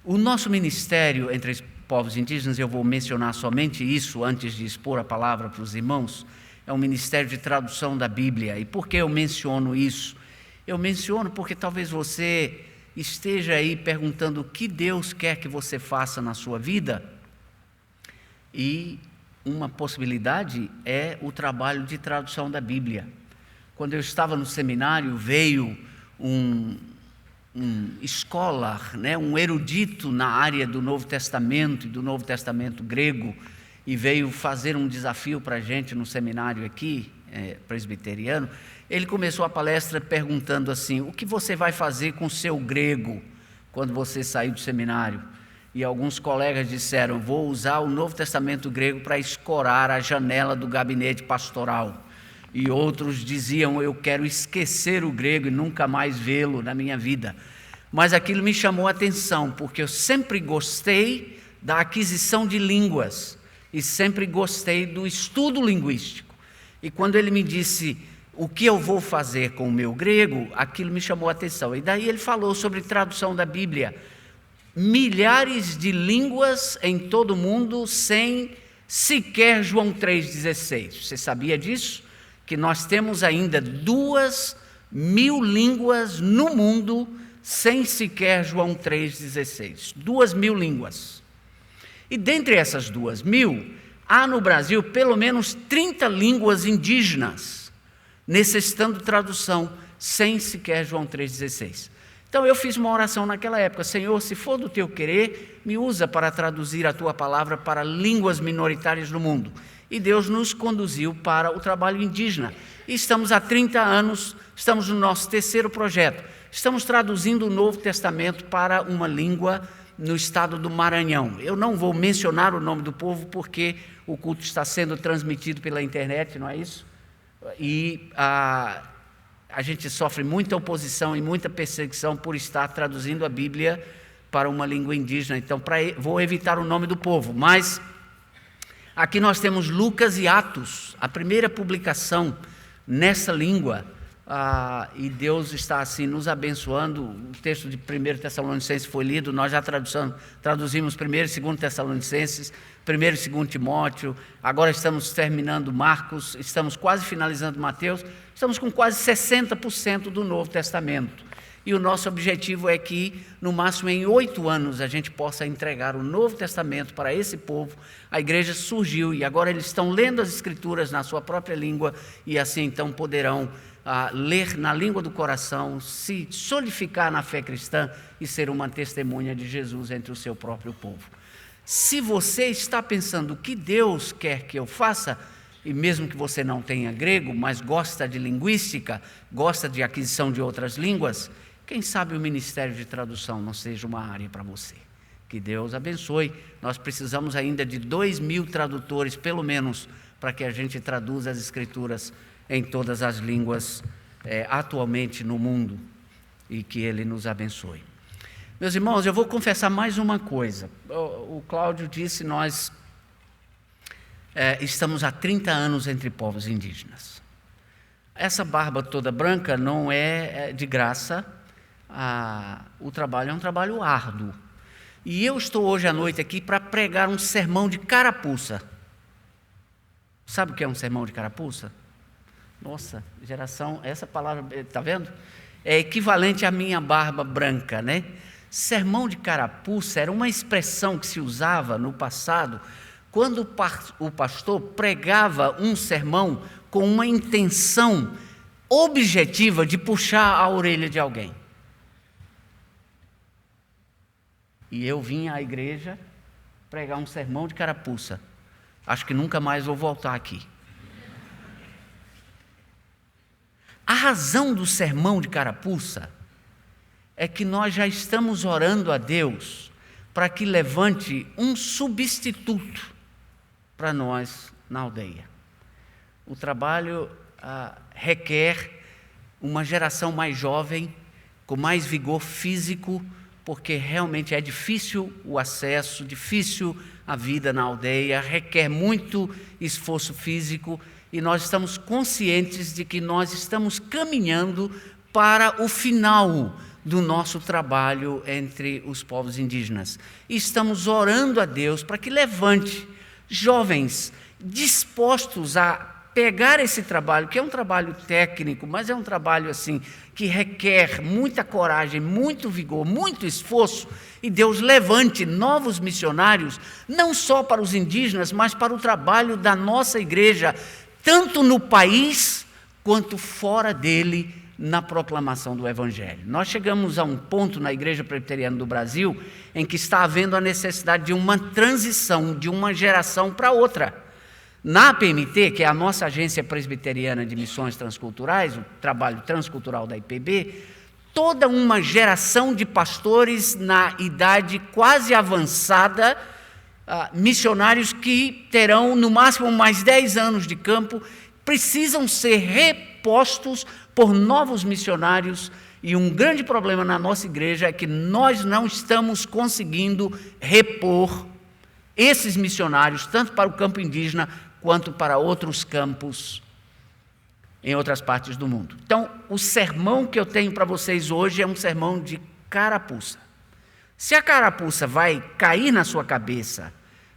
O nosso ministério entre os povos indígenas, eu vou mencionar somente isso antes de expor a palavra para os irmãos, é um ministério de tradução da Bíblia. E por que eu menciono isso? Eu menciono porque talvez você esteja aí perguntando o que Deus quer que você faça na sua vida. E uma possibilidade é o trabalho de tradução da Bíblia. Quando eu estava no seminário, veio um scholar, um erudito na área do Novo Testamento e do Novo Testamento grego, e veio fazer um desafio para a gente no seminário aqui, presbiteriano. Ele começou a palestra perguntando assim: o que você vai fazer com o seu grego quando você sair do seminário? E alguns colegas disseram: vou usar o Novo Testamento grego para escorar a janela do gabinete pastoral. E outros diziam: eu quero esquecer o grego e nunca mais vê-lo na minha vida. Mas aquilo me chamou a atenção, porque eu sempre gostei da aquisição de línguas e sempre gostei do estudo linguístico. E quando ele me disse o que eu vou fazer com o meu grego, aquilo me chamou a atenção. E daí ele falou sobre tradução da Bíblia. Milhares de línguas em todo o mundo sem sequer João 3,16. Você sabia disso? Que nós temos ainda 2.000 línguas no mundo sem sequer João 3,16. 2.000 línguas. E dentre essas 2.000, há no Brasil pelo menos 30 línguas indígenas necessitando tradução sem sequer João 3,16. Então eu fiz uma oração naquela época: Senhor, se for do teu querer, me usa para traduzir a tua palavra para línguas minoritárias do mundo. E Deus nos conduziu para o trabalho indígena. E estamos há 30 anos, estamos no nosso terceiro projeto. Estamos traduzindo o Novo Testamento para uma língua no estado do Maranhão. Eu não vou mencionar o nome do povo porque o culto está sendo transmitido pela internet, não é isso? E a gente sofre muita oposição e muita perseguição por estar traduzindo a Bíblia para uma língua indígena. Então, vou evitar o nome do povo, mas aqui nós temos Lucas e Atos, a primeira publicação nessa língua, e Deus está assim nos abençoando. O texto de 1 Tessalonicenses foi lido, nós já traduzimos 1 e 2 Tessalonicenses, 1 e 2 Timóteo, agora estamos terminando Marcos, estamos quase finalizando Mateus, estamos com quase 60% do Novo Testamento. E o nosso objetivo é que, no máximo em 8 anos, a gente possa entregar o Novo Testamento para esse povo. A igreja surgiu e agora eles estão lendo as Escrituras na sua própria língua e assim então poderão ler na língua do coração, se solidificar na fé cristã e ser uma testemunha de Jesus entre o seu próprio povo. Se você está pensando o que Deus quer que eu faça, e mesmo que você não tenha grego, mas gosta de linguística, gosta de aquisição de outras línguas, quem sabe o ministério de tradução não seja uma área para você. Que Deus abençoe. Nós precisamos ainda de 2.000 tradutores, pelo menos, para que a gente traduza as Escrituras em todas as línguas atualmente no mundo, e que Ele nos abençoe. Meus irmãos, eu vou confessar mais uma coisa. O Cláudio disse, nós estamos há 30 anos entre povos indígenas. Essa barba toda branca não é de graça. O trabalho é um trabalho árduo. E eu estou hoje à noite aqui para pregar um sermão de carapuça. Sabe o que é um sermão de carapuça? Nossa, geração, essa palavra, está vendo? É equivalente à minha barba branca, né? Sermão de carapuça era uma expressão que se usava no passado quando o pastor pregava um sermão com uma intenção objetiva de puxar a orelha de alguém. E eu vim à igreja pregar um sermão de carapuça. Acho que nunca mais vou voltar aqui. A razão do sermão de carapuça é que nós já estamos orando a Deus para que levante um substituto para nós na aldeia. O trabalho requer uma geração mais jovem, com mais vigor físico, porque realmente é difícil o acesso, difícil a vida na aldeia, requer muito esforço físico, e nós estamos conscientes de que nós estamos caminhando para o final do nosso trabalho entre os povos indígenas. E estamos orando a Deus para que levante jovens dispostos a pegar esse trabalho, que é um trabalho técnico, mas é um trabalho assim que requer muita coragem, muito vigor, muito esforço, e Deus levante novos missionários, não só para os indígenas, mas para o trabalho da nossa igreja, tanto no país quanto fora dele, na proclamação do Evangelho. Nós chegamos a um ponto na Igreja Presbiteriana do Brasil em que está havendo a necessidade de uma transição de uma geração para outra. Na APMT, que é a nossa agência presbiteriana de missões transculturais, o trabalho transcultural da IPB, toda uma geração de pastores na idade quase avançada, missionários que terão no máximo mais 10 anos de campo, precisam ser repostos por novos missionários, e um grande problema na nossa igreja é que nós não estamos conseguindo repor esses missionários, tanto para o campo indígena, quanto para outros campos em outras partes do mundo. Então, o sermão que eu tenho para vocês hoje é um sermão de carapuça. Se a carapuça vai cair na sua cabeça,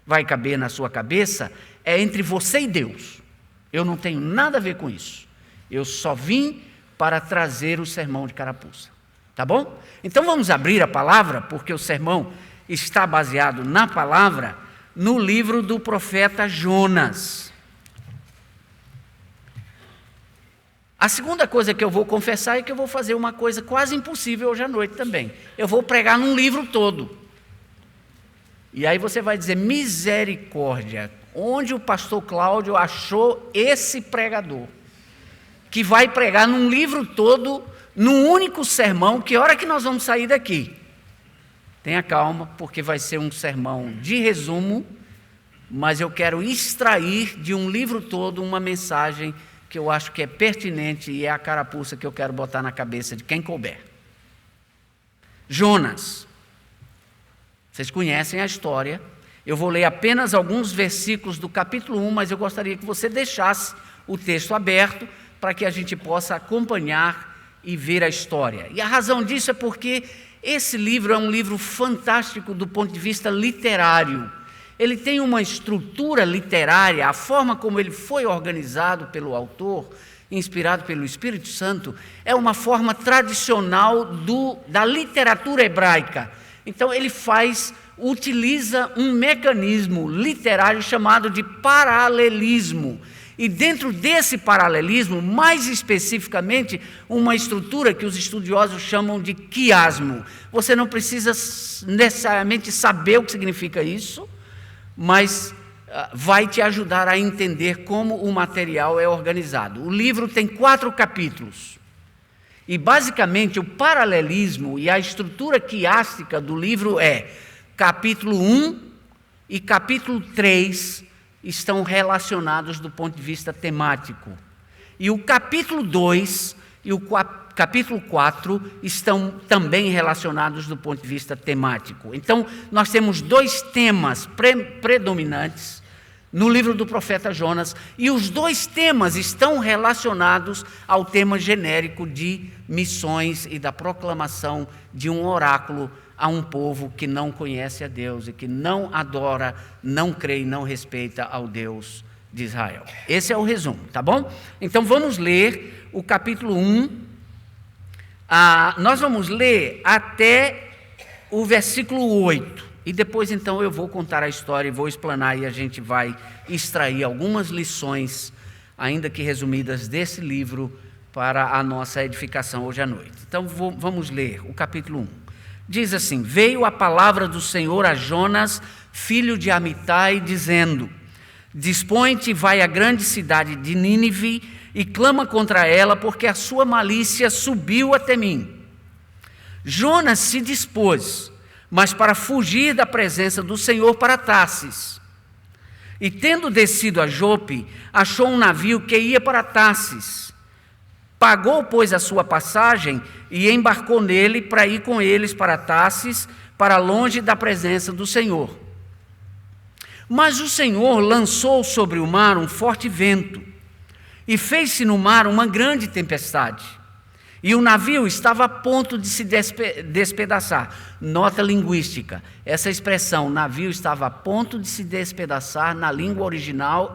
vai caber na sua cabeça, é entre você e Deus. Eu não tenho nada a ver com isso. Eu só vim para trazer o sermão de carapuça. Tá bom? Então vamos abrir a palavra, porque o sermão está baseado na palavra, no livro do profeta Jonas. A segunda coisa que eu vou confessar é que eu vou fazer uma coisa quase impossível hoje à noite também. Eu vou pregar num livro todo. E aí você vai dizer, misericórdia, onde o pastor Cláudio achou esse pregador? Que vai pregar num livro todo, num único sermão, que hora que nós vamos sair daqui? Tenha calma, porque vai ser um sermão de resumo, mas eu quero extrair de um livro todo uma mensagem que eu acho que é pertinente e é a carapuça que eu quero botar na cabeça de quem couber. Jonas. Vocês conhecem a história. Eu vou ler apenas alguns versículos do capítulo 1, mas eu gostaria que você deixasse o texto aberto para que a gente possa acompanhar e ver a história. E a razão disso é porque esse livro é um livro fantástico do ponto de vista literário. Ele tem uma estrutura literária, a forma como ele foi organizado pelo autor, inspirado pelo Espírito Santo, é uma forma tradicional da literatura hebraica. Então ele utiliza um mecanismo literário chamado de paralelismo. E dentro desse paralelismo, mais especificamente, uma estrutura que os estudiosos chamam de quiasmo. Você não precisa necessariamente saber o que significa isso, mas vai te ajudar a entender como o material é organizado. O livro tem 4 capítulos. E basicamente o paralelismo e a estrutura quiástica do livro é capítulo 1 e capítulo 3 estão relacionados do ponto de vista temático. E o capítulo 2 e o capítulo 4 estão também relacionados do ponto de vista temático. Então, nós temos 2 temas predominantes no livro do profeta Jonas, e os 2 temas estão relacionados ao tema genérico de missões e da proclamação de um oráculo a um povo que não conhece a Deus e que não adora, não crê e não respeita ao Deus de Israel. Esse é o resumo, tá bom? Então vamos ler o capítulo 1. Nós vamos ler até o versículo 8. E depois então eu vou contar a história e vou explanar e a gente vai extrair algumas lições, ainda que resumidas, desse livro para a nossa edificação hoje à noite. Então vamos ler o capítulo 1. Diz assim: veio a palavra do Senhor a Jonas, filho de Amitai, dizendo: dispõe-te e vai à grande cidade de Nínive e clama contra ela, porque a sua malícia subiu até mim. Jonas se dispôs, mas para fugir da presença do Senhor para Tarsis. E tendo descido a Jope, achou um navio que ia para Tarsis. Pagou, pois, a sua passagem e embarcou nele para ir com eles para Tarsis, para longe da presença do Senhor. Mas o Senhor lançou sobre o mar um forte vento, e fez-se no mar uma grande tempestade. E o navio estava a ponto de se despedaçar. Nota linguística, essa expressão, navio estava a ponto de se despedaçar, na língua original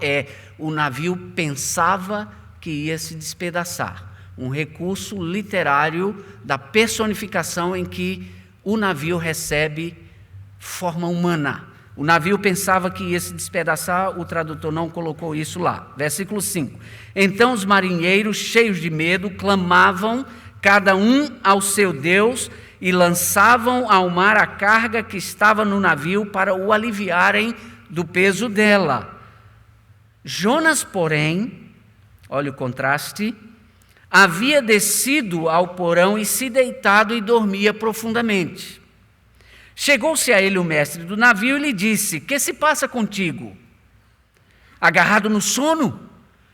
o navio pensava que ia se despedaçar. Um recurso literário da personificação em que o navio recebe forma humana. O navio pensava que ia se despedaçar, o tradutor não colocou isso lá. Versículo 5. Então os marinheiros, cheios de medo, clamavam, cada um ao seu Deus, e lançavam ao mar a carga que estava no navio para o aliviarem do peso dela. Jonas, porém, olha o contraste, havia descido ao porão e se deitado e dormia profundamente. Chegou-se a ele o mestre do navio e lhe disse: que se passa contigo? Agarrado no sono?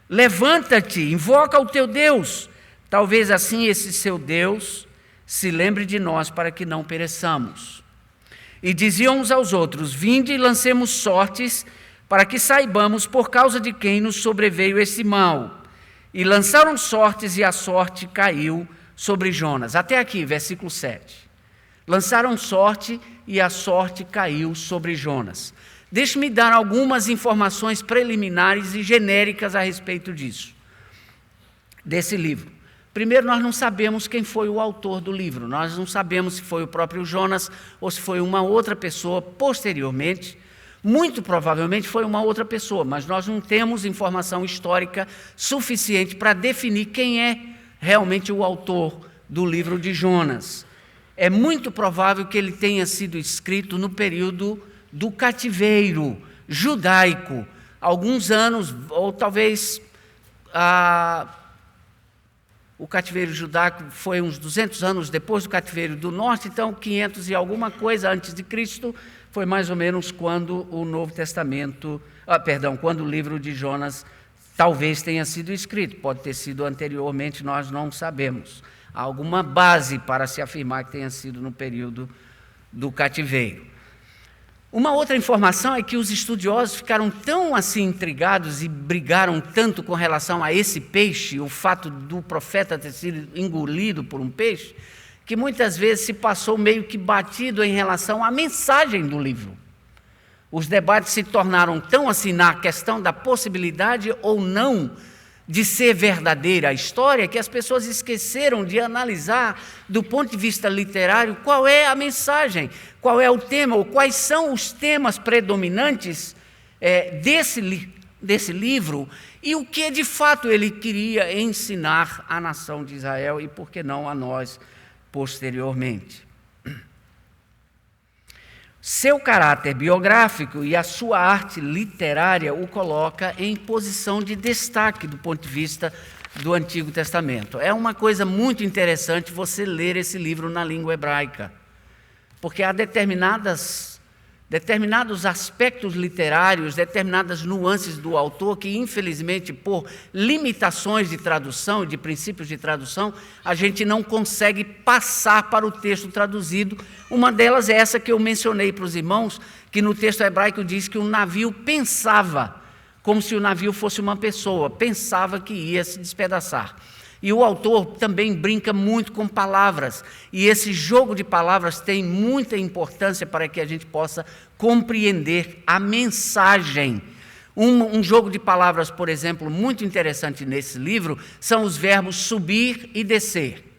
Levanta-te, invoca o teu Deus. Talvez assim esse seu Deus se lembre de nós para que não pereçamos. E diziam uns aos outros: vinde e lancemos sortes para que saibamos por causa de quem nos sobreveio esse mal. E lançaram sortes e a sorte caiu sobre Jonas. Até aqui, versículo 7. Lançaram sorte e a sorte caiu sobre Jonas. Deixe-me dar algumas informações preliminares e genéricas a respeito disso, desse livro. Primeiro, nós não sabemos quem foi o autor do livro. Nós não sabemos se foi o próprio Jonas ou se foi uma outra pessoa posteriormente. Muito provavelmente foi uma outra pessoa, mas nós não temos informação histórica suficiente para definir quem é realmente o autor do livro de Jonas. É muito provável que ele tenha sido escrito no período do cativeiro judaico, alguns anos, ou talvez o cativeiro judaico foi uns 200 anos depois do cativeiro do norte, então 500 e alguma coisa antes de Cristo, foi mais ou menos quando o Novo Testamento, quando o livro de Jonas talvez tenha sido escrito, pode ter sido anteriormente, nós não sabemos. Há alguma base para se afirmar que tenha sido no período do cativeiro. Uma outra informação é que os estudiosos ficaram tão assim intrigados e brigaram tanto com relação a esse peixe, o fato do profeta ter sido engolido por um peixe, que muitas vezes se passou meio que batido em relação à mensagem do livro. Os debates se tornaram tão assim na questão da possibilidade ou não de ser verdadeira a história, que as pessoas esqueceram de analisar, do ponto de vista literário, qual é a mensagem, qual é o tema, ou quais são os temas predominantes desse livro, e o que de fato ele queria ensinar à nação de Israel, e por que não a nós posteriormente. Seu caráter biográfico e a sua arte literária o coloca em posição de destaque do ponto de vista do Antigo Testamento. É uma coisa muito interessante você ler esse livro na língua hebraica, porque há determinados aspectos literários, determinadas nuances do autor que, infelizmente, por limitações de tradução, de princípios de tradução, a gente não consegue passar para o texto traduzido. Uma delas é essa que eu mencionei para os irmãos, que no texto hebraico diz que o navio pensava, como se o navio fosse uma pessoa, pensava que ia se despedaçar. E o autor também brinca muito com palavras, e esse jogo de palavras tem muita importância para que a gente possa compreender a mensagem. Um jogo de palavras, por exemplo, muito interessante nesse livro, são os verbos subir e descer,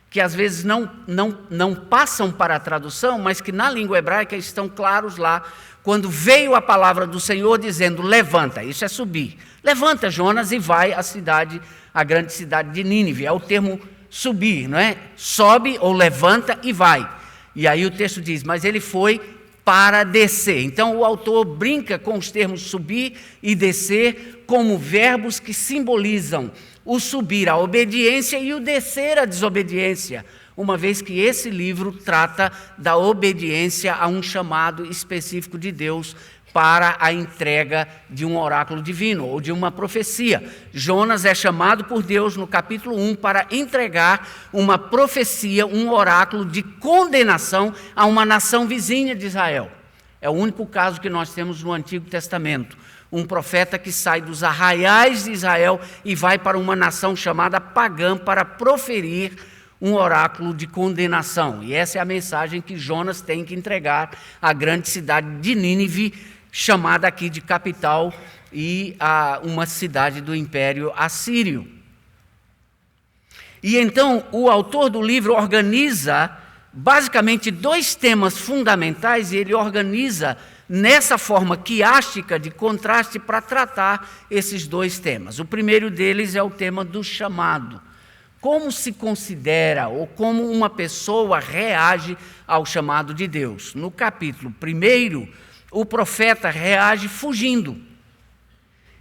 que às vezes não passam para a tradução, mas que na língua hebraica estão claros lá, quando veio a palavra do Senhor dizendo, levanta, isso é subir. Levanta, Jonas, e vai à cidade, a grande cidade de Nínive. É o termo subir, não é? Sobe ou levanta e vai. E aí o texto diz, mas ele foi para descer. Então o autor brinca com os termos subir e descer como verbos que simbolizam o subir, a obediência, e o descer, a desobediência, uma vez que esse livro trata da obediência a um chamado específico de Deus para a entrega de um oráculo divino ou de uma profecia. Jonas é chamado por Deus no capítulo 1 para entregar uma profecia, um oráculo de condenação a uma nação vizinha de Israel. É o único caso que nós temos no Antigo Testamento. Um profeta que sai dos arraiais de Israel e vai para uma nação chamada pagã para proferir um oráculo de condenação. E essa é a mensagem que Jonas tem que entregar à grande cidade de Nínive, chamada aqui de capital e uma cidade do Império Assírio. E então o autor do livro organiza basicamente 2 temas fundamentais, e ele organiza nessa forma quiástica de contraste para tratar esses 2 temas. O primeiro deles é o tema do chamado. Como se considera ou como uma pessoa reage ao chamado de Deus? No capítulo 1, o profeta reage fugindo.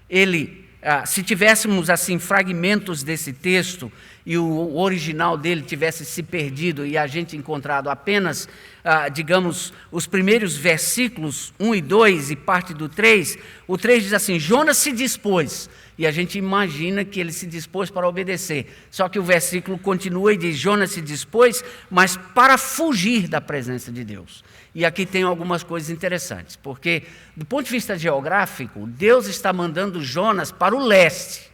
Ele, se tivéssemos assim fragmentos desse texto e o original dele tivesse se perdido e a gente encontrado apenas, digamos, os primeiros versículos 1 e 2 e parte do 3, o 3 diz assim: Jonas se dispôs, e a gente imagina que ele se dispôs para obedecer. Só que o versículo continua e diz: Jonas se dispôs, mas para fugir da presença de Deus. E aqui tem algumas coisas interessantes, porque do ponto de vista geográfico, Deus está mandando Jonas para o leste.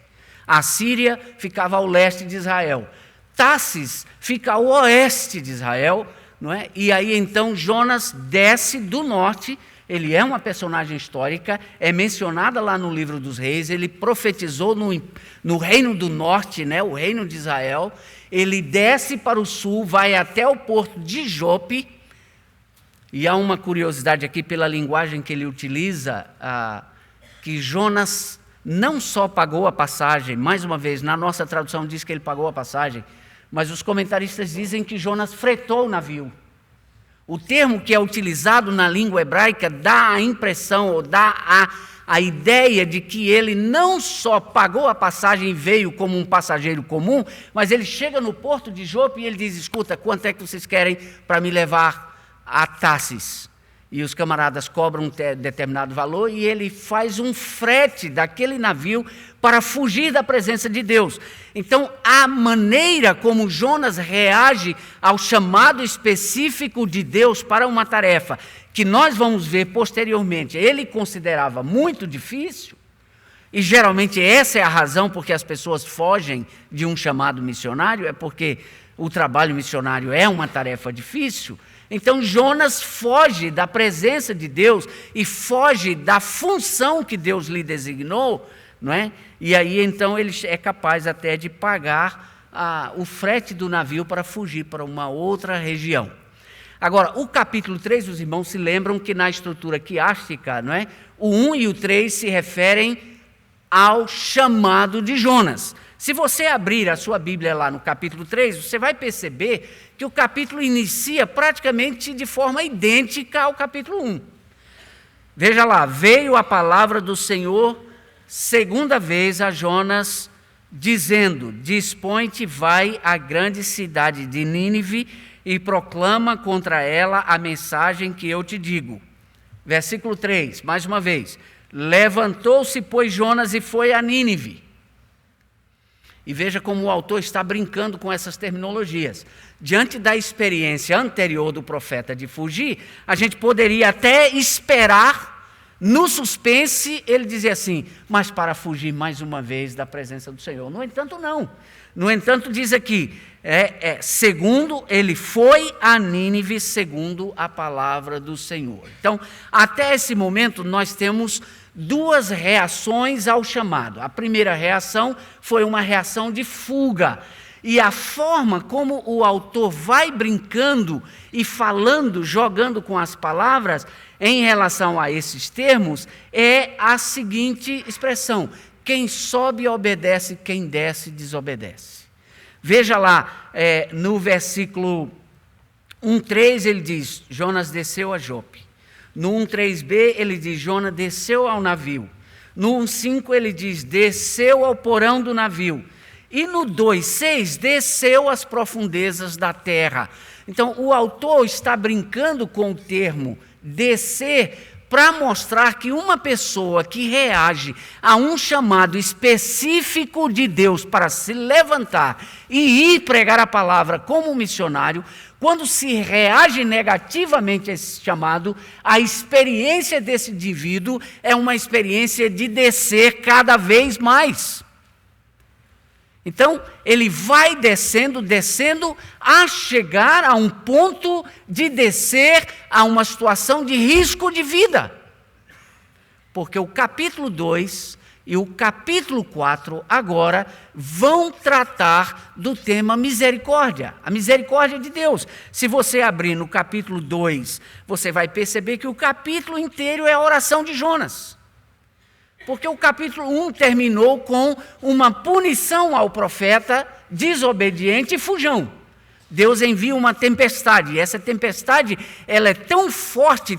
A Síria ficava ao leste de Israel. Tarsis fica ao oeste de Israel, não é? E aí então Jonas desce do norte. Ele é uma personagem histórica, é mencionada lá no livro dos reis. Ele profetizou no reino do norte, né, o reino de Israel. Ele desce para o sul, vai até o porto de Jope. E há uma curiosidade aqui pela linguagem que ele utiliza, que Jonas não só pagou a passagem, mais uma vez, na nossa tradução diz que ele pagou a passagem, mas os comentaristas dizem que Jonas fretou o navio. O termo que é utilizado na língua hebraica dá a impressão, ou dá a ideia de que ele não só pagou a passagem e veio como um passageiro comum, mas ele chega no porto de Jope e ele diz: escuta, quanto é que vocês querem para me levar a Tarsis? E os camaradas cobram um determinado valor e ele faz um frete daquele navio para fugir da presença de Deus. Então, a maneira como Jonas reage ao chamado específico de Deus para uma tarefa, que nós vamos ver posteriormente, ele considerava muito difícil, e geralmente essa é a razão porque as pessoas fogem de um chamado missionário, é porque o trabalho missionário é uma tarefa difícil. Então Jonas foge da presença de Deus e foge da função que Deus lhe designou, não é? E aí então ele é capaz até de pagar o frete do navio para fugir para uma outra região. Agora, o capítulo 3, os irmãos se lembram que na estrutura quiástica, não é? O 1 e o 3 se referem ao chamado de Jonas. Se você abrir a sua Bíblia lá no capítulo 3, você vai perceber que o capítulo inicia praticamente de forma idêntica ao capítulo 1. Veja lá: veio a palavra do Senhor segunda vez a Jonas, dizendo: dispõe-te, vai à grande cidade de Nínive e proclama contra ela a mensagem que eu te digo. Versículo 3, mais uma vez: levantou-se, pois, Jonas e foi a Nínive. E veja como o autor está brincando com essas terminologias. Diante da experiência anterior do profeta de fugir, a gente poderia até esperar, no suspense, ele dizer assim: mas para fugir mais uma vez da presença do Senhor. No entanto, não. No entanto, diz aqui, segundo ele foi a Nínive, segundo a palavra do Senhor. Então, até esse momento, nós temos 2 reações ao chamado. A primeira reação foi uma reação de fuga. E a forma como o autor vai brincando e falando, jogando com as palavras em relação a esses termos, é a seguinte expressão: quem sobe obedece, quem desce desobedece. Veja lá, no versículo 1:3 ele diz: Jonas desceu a Jope. No 1:3b ele diz: Jonas desceu ao navio. No 1:5 ele diz: desceu ao porão do navio. E no 2:6 desceu às profundezas da terra. Então o autor está brincando com o termo descer para mostrar que uma pessoa que reage a um chamado específico de Deus para se levantar e ir pregar a palavra como missionário, quando se reage negativamente a esse chamado, a experiência desse indivíduo é uma experiência de descer cada vez mais. Então, ele vai descendo, a chegar a um ponto de descer a uma situação de risco de vida. Porque o capítulo 2 e o capítulo 4 agora vão tratar do tema misericórdia, a misericórdia de Deus. Se você abrir no capítulo 2, você vai perceber que o capítulo inteiro é a oração de Jonas. Porque o capítulo 1 terminou com uma punição ao profeta desobediente e fujão. Deus envia uma tempestade, e essa tempestade ela é tão forte,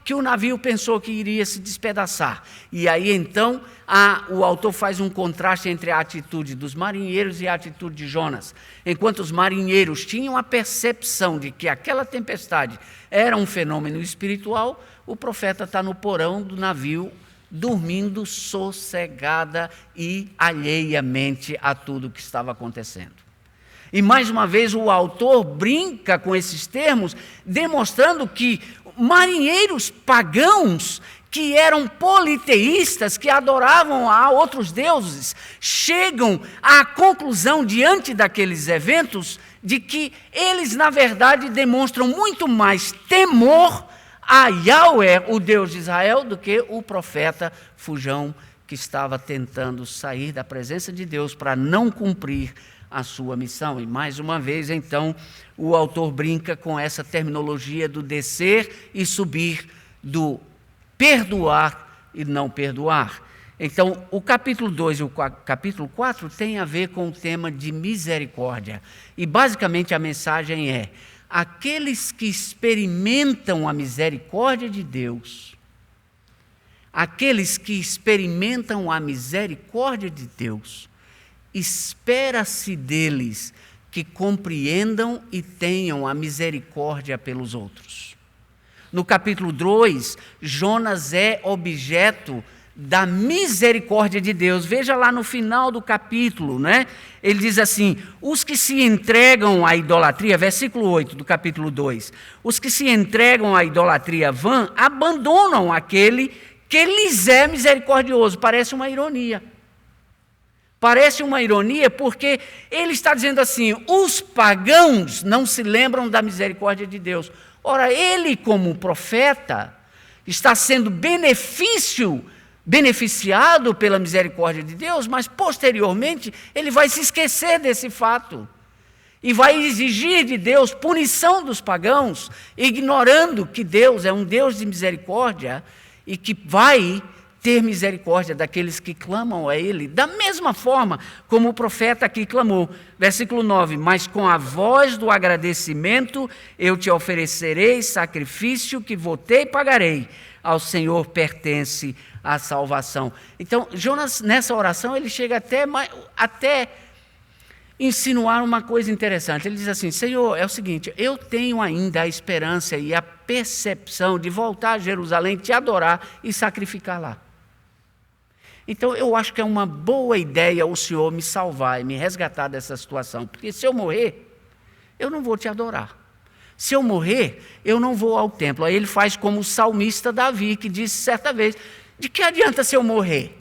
que o navio pensou que iria se despedaçar. E aí então o autor faz um contraste entre a atitude dos marinheiros e a atitude de Jonas. Enquanto os marinheiros tinham a percepção de que aquela tempestade era um fenômeno espiritual, o profeta está no porão do navio, dormindo sossegada e alheiamente a tudo o que estava acontecendo. E mais uma vez o autor brinca com esses termos, demonstrando que marinheiros pagãos que eram politeístas, que adoravam a outros deuses, chegam à conclusão diante daqueles eventos de que eles na verdade demonstram muito mais temor a Yahweh, o Deus de Israel, do que o profeta fujão que estava tentando sair da presença de Deus para não cumprir a sua missão. E mais uma vez, então, o autor brinca com essa terminologia do descer e subir, do perdoar e não perdoar. Então, o capítulo 2 e o capítulo 4 têm a ver com o tema de misericórdia. E, basicamente, a mensagem é: aqueles que experimentam a misericórdia de Deus, espera-se deles que compreendam e tenham a misericórdia pelos outros. No capítulo 2, Jonas é objeto da misericórdia de Deus. Veja lá no final do capítulo, né? Ele diz assim: os que se entregam à idolatria, versículo 8 do capítulo 2, os que se entregam à idolatria vã, abandonam aquele que lhes é misericordioso. Parece uma ironia. Porque ele está dizendo assim: os pagãos não se lembram da misericórdia de Deus. Ora, ele como profeta está sendo beneficiado pela misericórdia de Deus, mas posteriormente ele vai se esquecer desse fato e vai exigir de Deus punição dos pagãos, ignorando que Deus é um Deus de misericórdia e que vai ter misericórdia daqueles que clamam a Ele, da mesma forma como o profeta aqui clamou. Versículo 9: mas com a voz do agradecimento eu te oferecerei sacrifício que votei e pagarei. Ao Senhor pertence a salvação. Então, Jonas, nessa oração, ele chega até insinuar uma coisa interessante. Ele diz assim: Senhor, é o seguinte, eu tenho ainda a esperança e a percepção de voltar a Jerusalém, te adorar e sacrificar lá. Então, eu acho que é uma boa ideia o Senhor me salvar e me resgatar dessa situação, porque se eu morrer, eu não vou te adorar. Se eu morrer, eu não vou ao templo. Aí ele faz como o salmista Davi, que disse certa vez: de que adianta se eu morrer?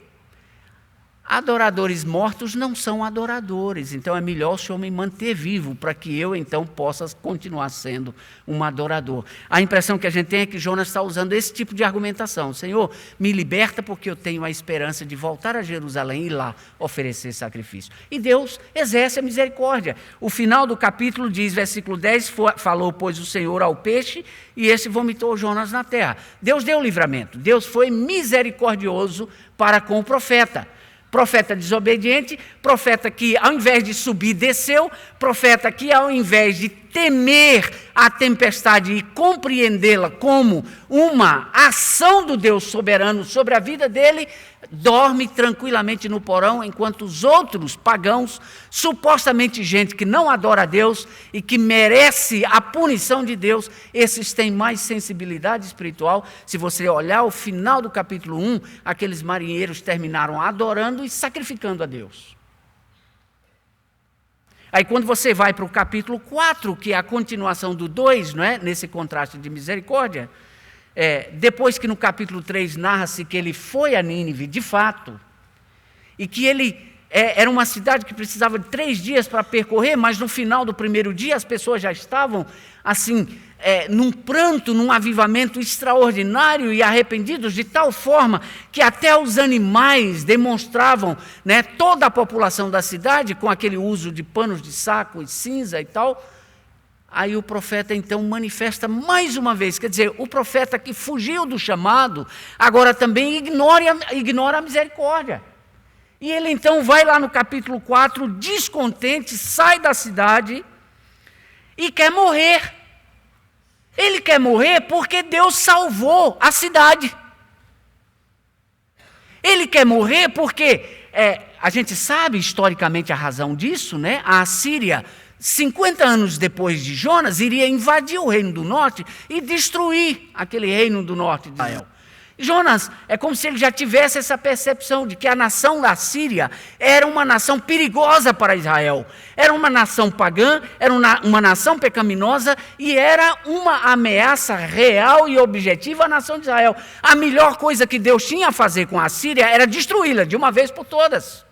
Adoradores mortos não são adoradores, então é melhor o Senhor me manter vivo, para que eu então possa continuar sendo um adorador. A impressão que a gente tem é que Jonas está usando esse tipo de argumentação: Senhor, me liberta porque eu tenho a esperança de voltar a Jerusalém e lá oferecer sacrifício. E Deus exerce a misericórdia. O final do capítulo diz, versículo 10, falou, pois, o Senhor ao peixe, e esse vomitou Jonas na terra. Deus deu livramento, Deus foi misericordioso para com o profeta. Profeta desobediente, profeta que ao invés de subir, desceu, profeta que ao invés de temer a tempestade e compreendê-la como uma ação do Deus soberano sobre a vida dele, dorme tranquilamente no porão, enquanto os outros pagãos, supostamente gente que não adora a Deus e que merece a punição de Deus, esses têm mais sensibilidade espiritual. Se você olhar o final do capítulo 1, aqueles marinheiros terminaram adorando e sacrificando a Deus. Aí quando você vai para o capítulo 4, que é a continuação do 2, não é? Nesse contraste de misericórdia, depois que no capítulo 3 narra-se que ele foi a Nínive de fato, e que ele Era uma cidade que precisava de 3 dias para percorrer, mas no final do primeiro dia as pessoas já estavam assim, num pranto, num avivamento extraordinário e arrependidos de tal forma que até os animais demonstravam, né, toda a população da cidade com aquele uso de panos de saco e cinza e tal. Aí o profeta então manifesta mais uma vez, quer dizer, o profeta que fugiu do chamado, agora também ignora a misericórdia. E ele então vai lá no capítulo 4, descontente, sai da cidade e quer morrer. Ele quer morrer porque Deus salvou a cidade. Ele quer morrer porque, a gente sabe historicamente a razão disso, né? A Assíria, 50 anos depois de Jonas, iria invadir o reino do norte e destruir aquele reino do norte de Israel. Jonas, é como se ele já tivesse essa percepção de que a nação da Síria era uma nação perigosa para Israel. Era uma nação pagã, era uma nação pecaminosa e era uma ameaça real e objetiva à nação de Israel. A melhor coisa que Deus tinha a fazer com a Síria era destruí-la de uma vez por todas.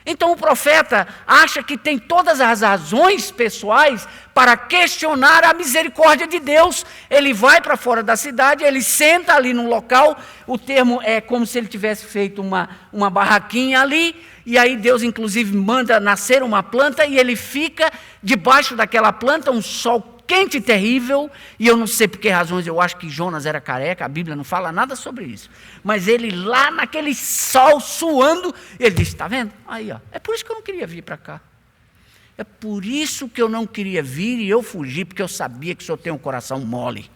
Então o profeta acha que tem todas as razões pessoais para questionar a misericórdia de Deus. Ele vai para fora da cidade, ele senta ali no local, o termo é como se ele tivesse feito uma barraquinha ali, e aí Deus inclusive manda nascer uma planta e ele fica debaixo daquela planta, um sol quente e terrível, e eu não sei por que razões, eu acho que Jonas era careca, a Bíblia não fala nada sobre isso, mas ele lá naquele sol suando, ele disse, está vendo? Aí, ó, é por isso que eu não queria vir para cá, é por isso que eu não queria vir e eu fugi, porque eu sabia que o Senhor tem um coração mole,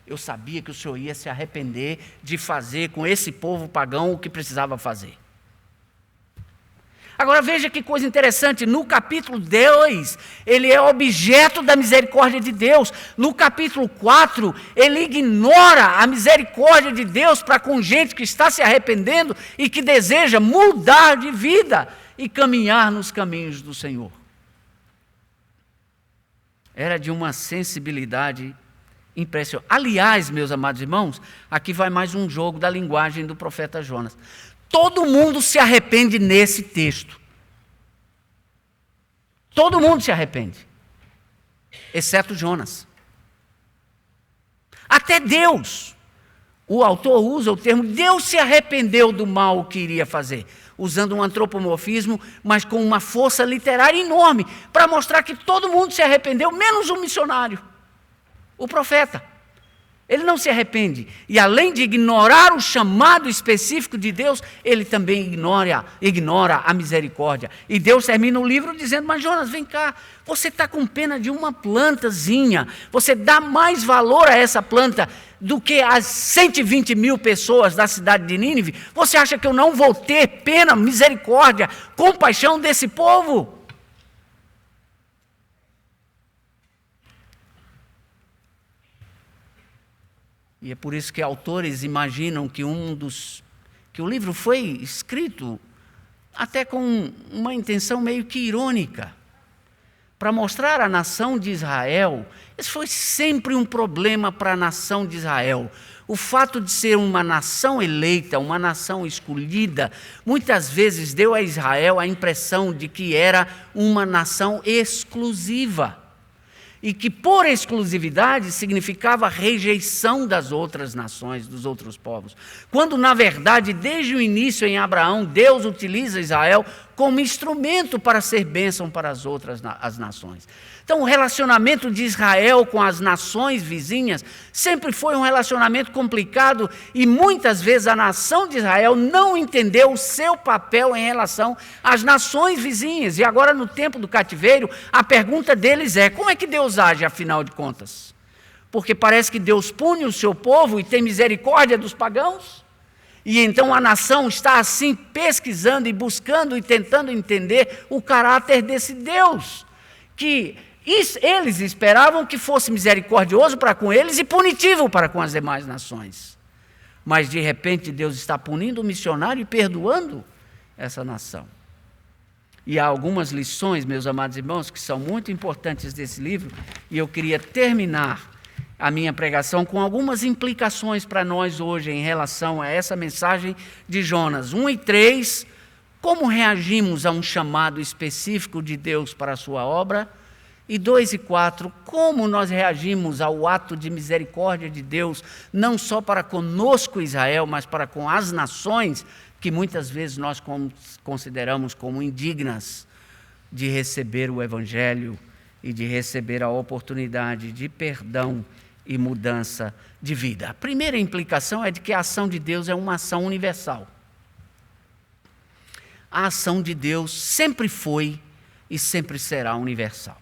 eu sabia que o Senhor ia se arrepender de fazer com esse povo pagão o que precisava fazer. Agora veja que coisa interessante, no capítulo 2, ele é objeto da misericórdia de Deus. No capítulo 4, ele ignora a misericórdia de Deus para com gente que está se arrependendo e que deseja mudar de vida e caminhar nos caminhos do Senhor. Era de uma sensibilidade impressionante. Aliás, meus amados irmãos, aqui vai mais um jogo da linguagem do profeta Jonas. Todo mundo se arrepende nesse texto. Todo mundo se arrepende. Exceto Jonas. Até Deus. O autor usa o termo, Deus se arrependeu do mal que iria fazer. Usando um antropomorfismo, mas com uma força literária enorme. Para mostrar que todo mundo se arrependeu, menos o missionário. O profeta. Ele não se arrepende. E além de ignorar o chamado específico de Deus, ele também ignora a misericórdia. E Deus termina o livro dizendo, mas Jonas, vem cá, você está com pena de uma plantazinha. Você dá mais valor a essa planta do que as 120 mil pessoas da cidade de Nínive. Você acha que eu não vou ter pena, misericórdia, compaixão desse povo? E é por isso que autores imaginam que o livro foi escrito até com uma intenção meio que irônica, para mostrar à nação de Israel, isso foi sempre um problema para a nação de Israel. O fato de ser uma nação eleita, uma nação escolhida, muitas vezes deu a Israel a impressão de que era uma nação exclusiva. E que por exclusividade significava rejeição das outras nações, dos outros povos. Quando, na verdade, desde o início em Abraão, Deus utiliza Israel como instrumento para ser bênção para as nações. Então, o relacionamento de Israel com as nações vizinhas sempre foi um relacionamento complicado e muitas vezes a nação de Israel não entendeu o seu papel em relação às nações vizinhas. E agora, no tempo do cativeiro, a pergunta deles é, como é que Deus age, afinal de contas? Porque parece que Deus pune o seu povo e tem misericórdia dos pagãos. E então a nação está assim pesquisando e buscando e tentando entender o caráter desse Deus, que eles esperavam que fosse misericordioso para com eles e punitivo para com as demais nações. Mas de repente Deus está punindo o missionário e perdoando essa nação. E há algumas lições, meus amados irmãos, que são muito importantes desse livro, e eu queria terminar a minha pregação com algumas implicações para nós hoje em relação a essa mensagem de Jonas. 1 e 3, como reagimos a um chamado específico de Deus para a sua obra? E 2 e 4, como nós reagimos ao ato de misericórdia de Deus, não só para conosco Israel, mas para com as nações, que muitas vezes nós consideramos como indignas de receber o Evangelho e de receber a oportunidade de perdão e mudança de vida. A primeira implicação é de que a ação de Deus é uma ação universal. A ação de Deus sempre foi e sempre será universal.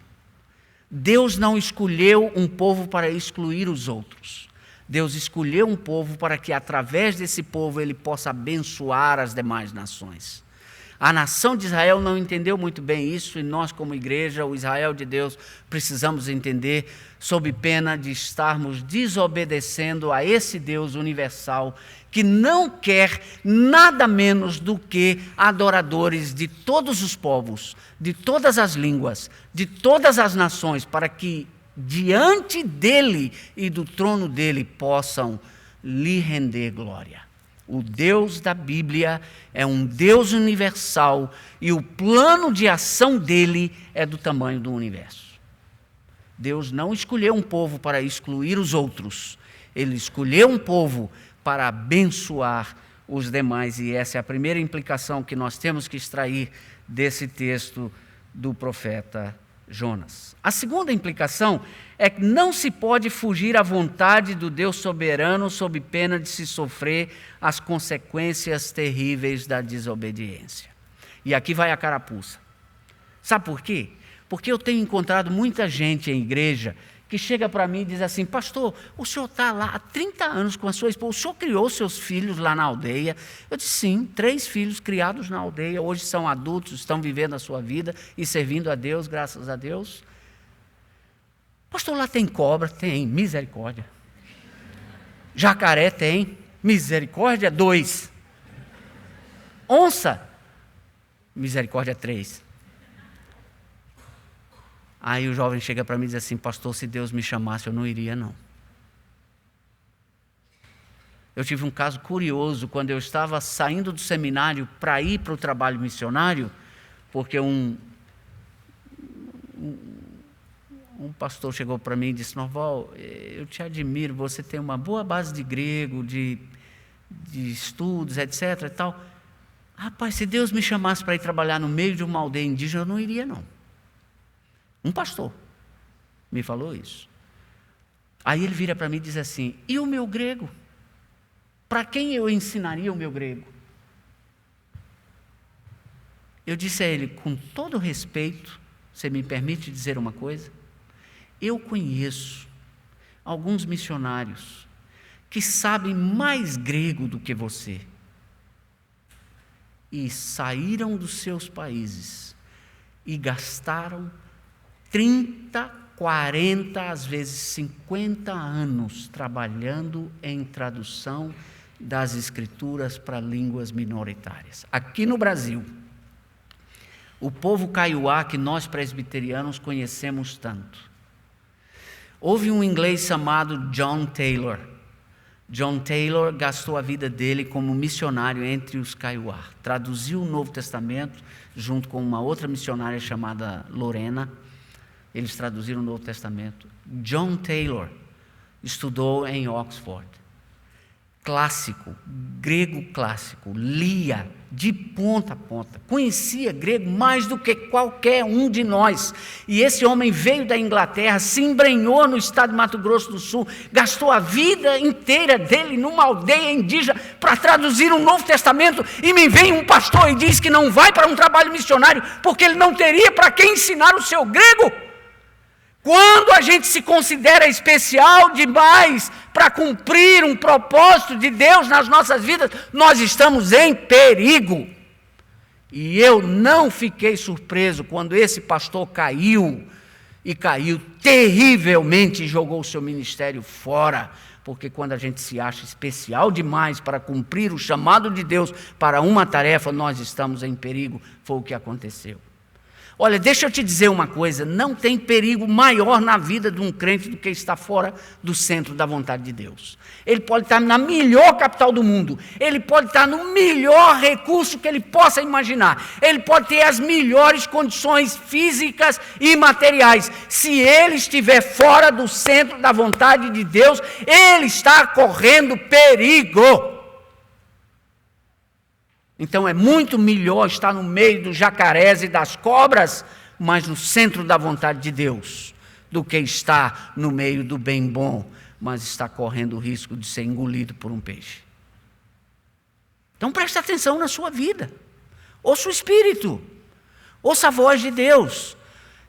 Deus não escolheu um povo para excluir os outros. Deus escolheu um povo para que, através desse povo, ele possa abençoar as demais nações. A nação de Israel não entendeu muito bem isso, e nós, como igreja, o Israel de Deus, precisamos entender, sob pena de estarmos desobedecendo a esse Deus universal, que não quer nada menos do que adoradores de todos os povos, de todas as línguas, de todas as nações, para que diante dele e do trono dele possam lhe render glória. O Deus da Bíblia é um Deus universal e o plano de ação dele é do tamanho do universo. Deus não escolheu um povo para excluir os outros, ele escolheu um povo para abençoar os demais, e essa é a primeira implicação que nós temos que extrair desse texto do profeta Jonas. A segunda implicação é que não se pode fugir à vontade do Deus soberano sob pena de se sofrer as consequências terríveis da desobediência. E aqui vai a carapuça. Sabe por quê? Porque eu tenho encontrado muita gente em igreja que chega para mim e diz assim: pastor, o senhor está lá há 30 anos com a sua esposa, o senhor criou seus filhos lá na aldeia? Eu disse: sim, 3 filhos criados na aldeia, hoje são adultos, estão vivendo a sua vida e servindo a Deus, graças a Deus. Pastor, lá tem cobra? Tem, misericórdia. Jacaré? Tem, misericórdia 2. Onça? Misericórdia 3. Aí o jovem chega para mim e diz assim: pastor, se Deus me chamasse, eu não iria, não. Eu tive um caso curioso quando eu estava saindo do seminário para ir para o trabalho missionário, porque um pastor chegou para mim e disse: Norval, eu te admiro, você tem uma boa base de grego, de estudos, etc. e tal. Rapaz, se Deus me chamasse para ir trabalhar no meio de uma aldeia indígena, eu não iria, não. Um pastor me falou isso. Aí ele vira para mim e diz assim: e o meu grego? Para quem eu ensinaria o meu grego? Eu disse a ele, com todo respeito, você me permite dizer uma coisa? Eu conheço alguns missionários que sabem mais grego do que você e saíram dos seus países e gastaram 30, 40, às vezes 50 anos trabalhando em tradução das escrituras para línguas minoritárias. Aqui no Brasil, o povo kaiowá que nós presbiterianos conhecemos tanto. Houve um inglês chamado John Taylor. John Taylor gastou a vida dele como missionário entre os kaiowá. Traduziu o Novo Testamento junto com uma outra missionária chamada Lorena. Eles traduziram o Novo Testamento. John Taylor estudou em Oxford. Clássico, grego clássico, lia de ponta a ponta, conhecia grego mais do que qualquer um de nós. E esse homem veio da Inglaterra, se embrenhou no estado de Mato Grosso do Sul, gastou a vida inteira dele numa aldeia indígena para traduzir o Novo Testamento, e me vem um pastor e diz que não vai para um trabalho missionário porque ele não teria para quem ensinar o seu grego. Quando a gente se considera especial demais para cumprir um propósito de Deus nas nossas vidas, nós estamos em perigo. E eu não fiquei surpreso quando esse pastor caiu, e caiu terrivelmente e jogou o seu ministério fora, porque quando a gente se acha especial demais para cumprir o chamado de Deus para uma tarefa, nós estamos em perigo. Foi o que aconteceu. Olha, deixa eu te dizer uma coisa, não tem perigo maior na vida de um crente do que estar fora do centro da vontade de Deus. Ele pode estar na melhor capital do mundo, ele pode estar no melhor recurso que ele possa imaginar, ele pode ter as melhores condições físicas e materiais. Se ele estiver fora do centro da vontade de Deus, ele está correndo perigo. Então é muito melhor estar no meio dos jacarés e das cobras, mas no centro da vontade de Deus, do que estar no meio do bem bom, mas está correndo o risco de ser engolido por um peixe. Então preste atenção na sua vida. Ouça o Espírito. Ouça a voz de Deus.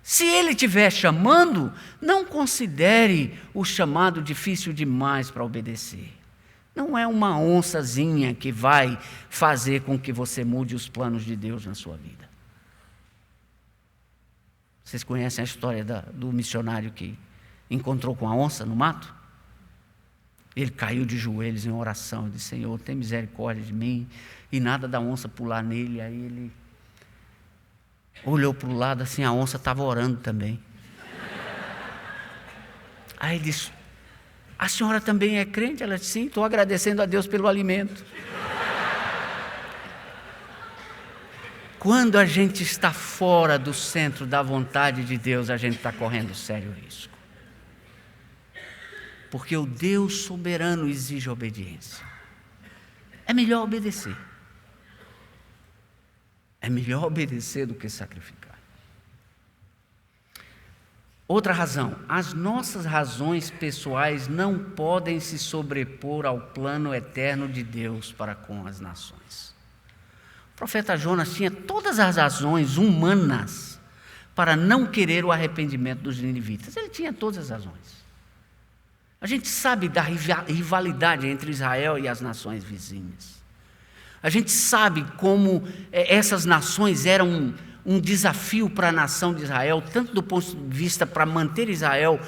Se Ele estiver chamando, não considere o chamado difícil demais para obedecer. Não é uma onçazinha que vai fazer com que você mude os planos de Deus na sua vida. Vocês conhecem a história do missionário que encontrou com a onça no mato? Ele caiu de joelhos em oração e disse: Senhor, tem misericórdia de mim. E nada da onça pular nele. Aí ele olhou para o lado assim, a onça estava orando também. Aí ele disse: a senhora também é crente? Ela disse: sim, estou agradecendo a Deus pelo alimento. Quando a gente está fora do centro da vontade de Deus, a gente está correndo sério risco. Porque o Deus soberano exige obediência. É melhor obedecer. É melhor obedecer do que sacrificar. Outra razão, as nossas razões pessoais não podem se sobrepor ao plano eterno de Deus para com as nações. O profeta Jonas tinha todas as razões humanas para não querer o arrependimento dos ninivitas. Ele tinha todas as razões. A gente sabe da rivalidade entre Israel e as nações vizinhas. A gente sabe como essas nações eram um desafio para a nação de Israel, tanto do ponto de vista para manter Israel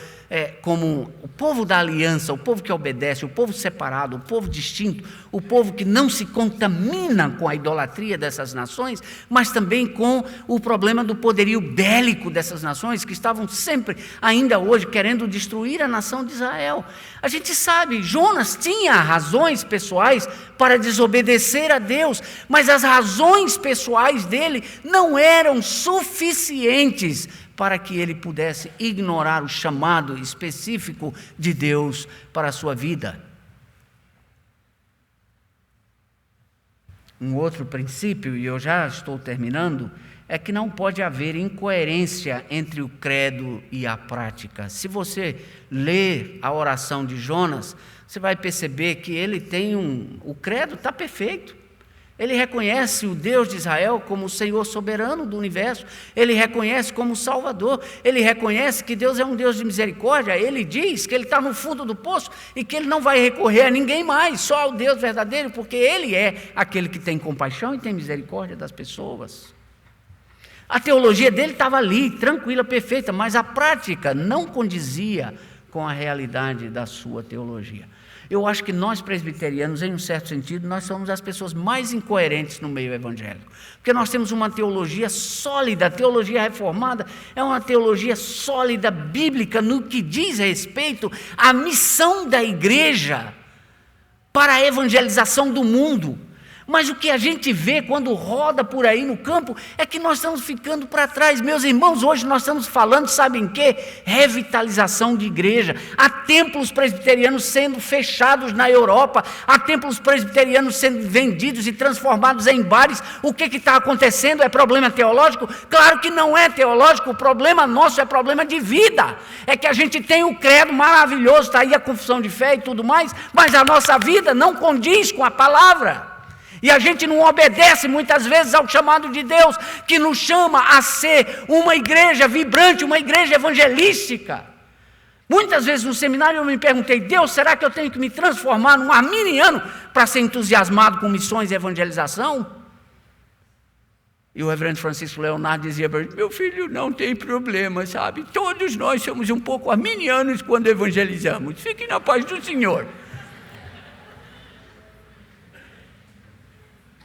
como o povo da aliança, o povo que obedece, o povo separado, o povo distinto, o povo que não se contamina com a idolatria dessas nações, mas também com o problema do poderio bélico dessas nações, que estavam sempre, ainda hoje, querendo destruir a nação de Israel. A gente sabe, Jonas tinha razões pessoais para desobedecer a Deus, mas as razões pessoais dele não eram suficientes para que ele pudesse ignorar o chamado específico de Deus para a sua vida. Um outro princípio, e eu já estou terminando, é que não pode haver incoerência entre o credo e a prática. Se você ler a oração de Jonas, você vai perceber que ele tem o credo está perfeito. Ele reconhece o Deus de Israel como o Senhor soberano do universo, ele reconhece como o Salvador, ele reconhece que Deus é um Deus de misericórdia, ele diz que ele está no fundo do poço e que ele não vai recorrer a ninguém mais, só ao Deus verdadeiro, porque ele é aquele que tem compaixão e tem misericórdia das pessoas. A teologia dele estava ali, tranquila, perfeita, mas a prática não condizia com a realidade da sua teologia. Eu acho que nós presbiterianos, em um certo sentido, nós somos as pessoas mais incoerentes no meio evangélico. Porque nós temos uma teologia sólida, a teologia reformada é uma teologia sólida, bíblica, no que diz respeito à missão da igreja para a evangelização do mundo. Mas o que a gente vê quando roda por aí no campo é que nós estamos ficando para trás. Meus irmãos, hoje nós estamos falando, sabem o quê? Revitalização de igreja. Há templos presbiterianos sendo fechados na Europa, há templos presbiterianos sendo vendidos e transformados em bares. O que está acontecendo? É problema teológico? Claro que não é teológico, o problema nosso é problema de vida. É que a gente tem o credo maravilhoso, está aí a confissão de fé e tudo mais, mas a nossa vida não condiz com a palavra. E a gente não obedece muitas vezes ao chamado de Deus, que nos chama a ser uma igreja vibrante, uma igreja evangelística. Muitas vezes no seminário eu me perguntei: Deus, será que eu tenho que me transformar num arminiano para ser entusiasmado com missões e evangelização? E o reverendo Francisco Leonardo dizia para mim: meu filho, não tem problema, sabe? Todos nós somos um pouco arminianos quando evangelizamos. Fique na paz do Senhor.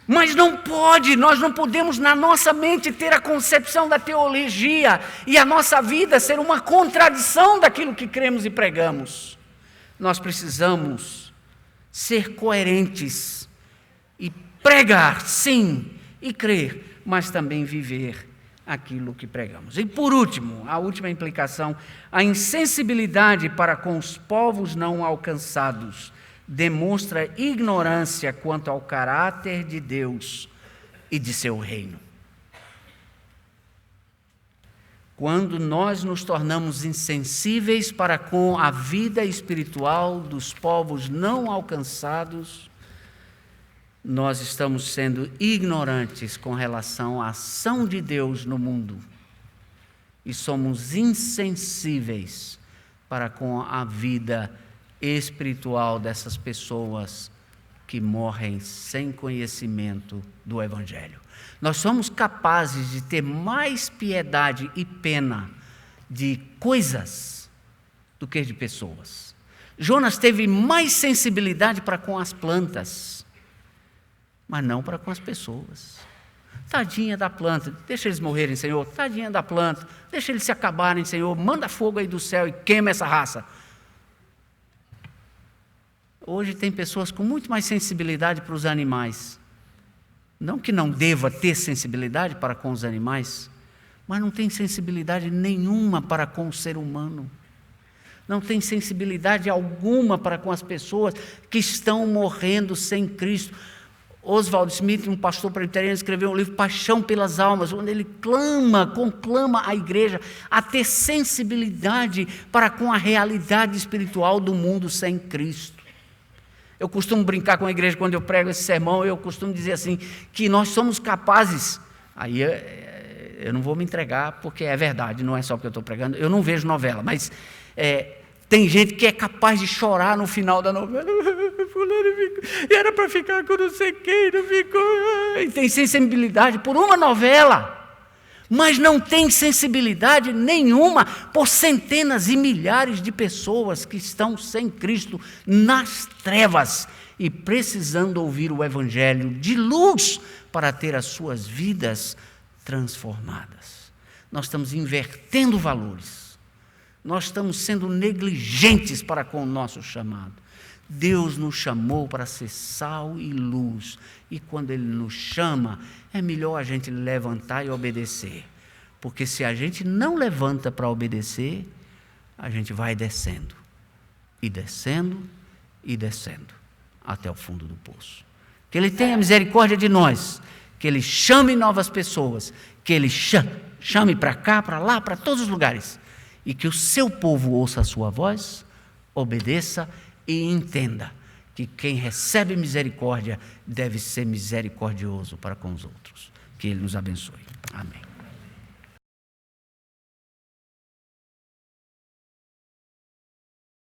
Mas não pode, nós não podemos na nossa mente ter a concepção da teologia e a nossa vida ser uma contradição daquilo que cremos e pregamos. Nós precisamos ser coerentes e pregar, sim, e crer, mas também viver aquilo que pregamos. E por último, a última implicação, a insensibilidade para com os povos não alcançados demonstra ignorância quanto ao caráter de Deus e de seu reino. Quando nós nos tornamos insensíveis para com a vida espiritual dos povos não alcançados, nós estamos sendo ignorantes com relação à ação de Deus no mundo e somos insensíveis para com a vida espiritual dessas pessoas que morrem sem conhecimento do Evangelho. Nós somos capazes de ter mais piedade e pena de coisas do que de pessoas. Jonas teve mais sensibilidade para com as plantas, mas não para com as pessoas. Tadinha da planta, deixa eles morrerem, Senhor. Tadinha da planta, deixa eles se acabarem, Senhor. Manda fogo aí do céu e queima essa raça. Hoje tem pessoas com muito mais sensibilidade para os animais. Não que não deva ter sensibilidade para com os animais, mas não tem sensibilidade nenhuma para com o ser humano. Não tem sensibilidade alguma para com as pessoas que estão morrendo sem Cristo. Oswald Smith, um pastor presbiteriano, escreveu um livro, Paixão pelas Almas, onde ele conclama a igreja a ter sensibilidade para com a realidade espiritual do mundo sem Cristo. Eu costumo brincar com a igreja quando eu prego esse sermão, eu costumo dizer assim, que nós somos capazes, aí eu não vou me entregar porque é verdade, não é só porque eu estou pregando, eu não vejo novela, mas tem gente que é capaz de chorar no final da novela, era para ficar com não sei quem, não ficou, e tem sensibilidade por uma novela, mas não tem sensibilidade nenhuma por centenas e milhares de pessoas que estão sem Cristo nas trevas e precisando ouvir o Evangelho de luz para ter as suas vidas transformadas. Nós estamos invertendo valores, nós estamos sendo negligentes para com o nosso chamado. Deus nos chamou para ser sal e luz, e quando Ele nos chama, é melhor a gente levantar e obedecer, porque se a gente não levanta para obedecer, a gente vai descendo, e descendo, e descendo, até o fundo do poço. Que Ele tenha misericórdia de nós, que Ele chame novas pessoas, que Ele chame para cá, para lá, para todos os lugares, e que o seu povo ouça a sua voz, obedeça e entenda que quem recebe misericórdia deve ser misericordioso para com os outros. Que Ele nos abençoe. Amém.